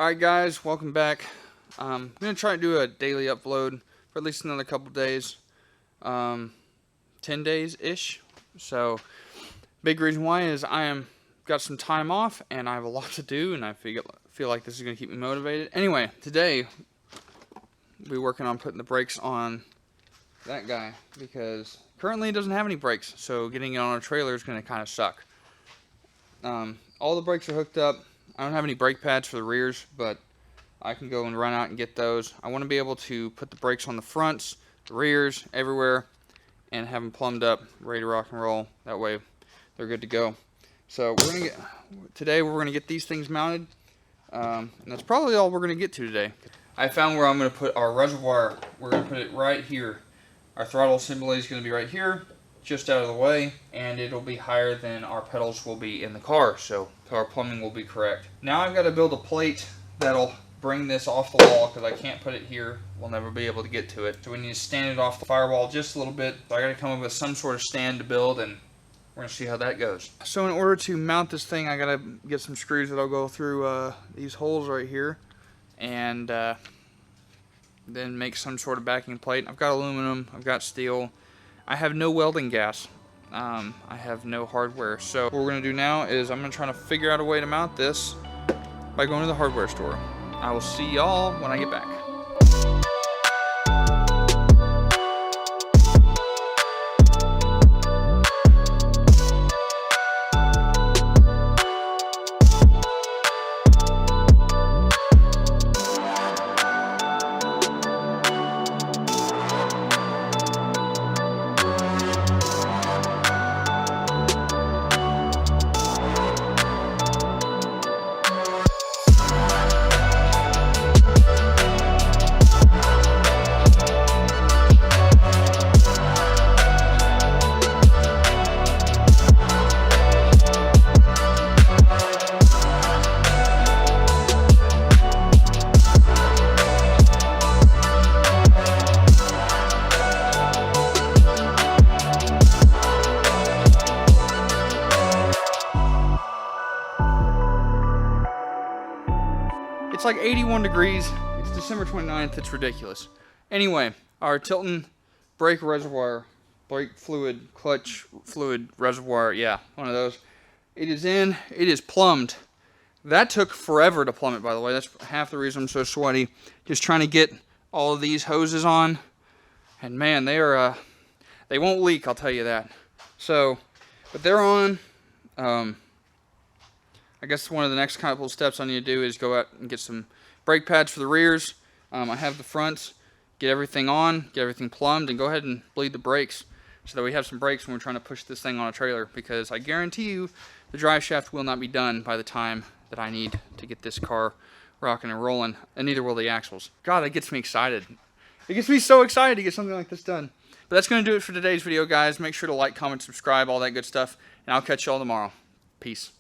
Alright guys, welcome back. I'm going to try to do a daily upload for at least another couple days. 10 days-ish. So, big reason why is got some time off and I have a lot to do and I feel like this is going to keep me motivated. Anyway, today we'll be working on putting the brakes on that guy because currently it doesn't have any brakes, so getting it on a trailer is going to kind of suck. All the brakes are hooked up. I don't have any brake pads for the rears, but I can go and run out and get those. I want to be able to put the brakes on the fronts, the rears, everywhere, and have them plumbed up, ready to rock and roll. That way they're good to go. So today we're gonna get these things mounted, and that's probably all we're gonna get to today. I found where I'm gonna put our reservoir. We're gonna put it right here. Our throttle assembly is gonna be right here, just out of the way, and it'll be higher than our pedals will be in the car, so our plumbing will be correct. Now I've got to build a plate that'll bring this off the wall because I can't put it here. We'll never be able to get to it. So we need to stand it off the firewall just a little bit. So I got to come up with some sort of stand to build, and we're going to see how that goes. So in order to mount this thing, I got to get some screws that'll go through these holes right here, and then make some sort of backing plate. I've got aluminum, I've got steel. I have no welding gas. I have no hardware. So what we're going to do now is I'm going to try to figure out a way to mount this by going to the hardware store. I will see y'all when I get back. It's like 81 degrees. It's December 29th. It's ridiculous. Anyway, our Tilton brake fluid, clutch fluid reservoir. Yeah, one of those. It is in. It is plumbed. That took forever to plumb it, by the way. That's half the reason I'm so sweaty. Just trying to get all of these hoses on. And man, they won't leak, I'll tell you that. So, but they're on. I guess one of the next couple of steps I need to do is go out and get some brake pads for the rears. I have the fronts. Get everything on, get everything plumbed, and go ahead and bleed the brakes so that we have some brakes when we're trying to push this thing on a trailer, because I guarantee you the drive shaft will not be done by the time that I need to get this car rocking and rolling, and neither will the axles. God, that gets me excited. It gets me so excited to get something like this done. But that's going to do it for today's video, guys. Make sure to like, comment, subscribe, all that good stuff, and I'll catch you all tomorrow. Peace.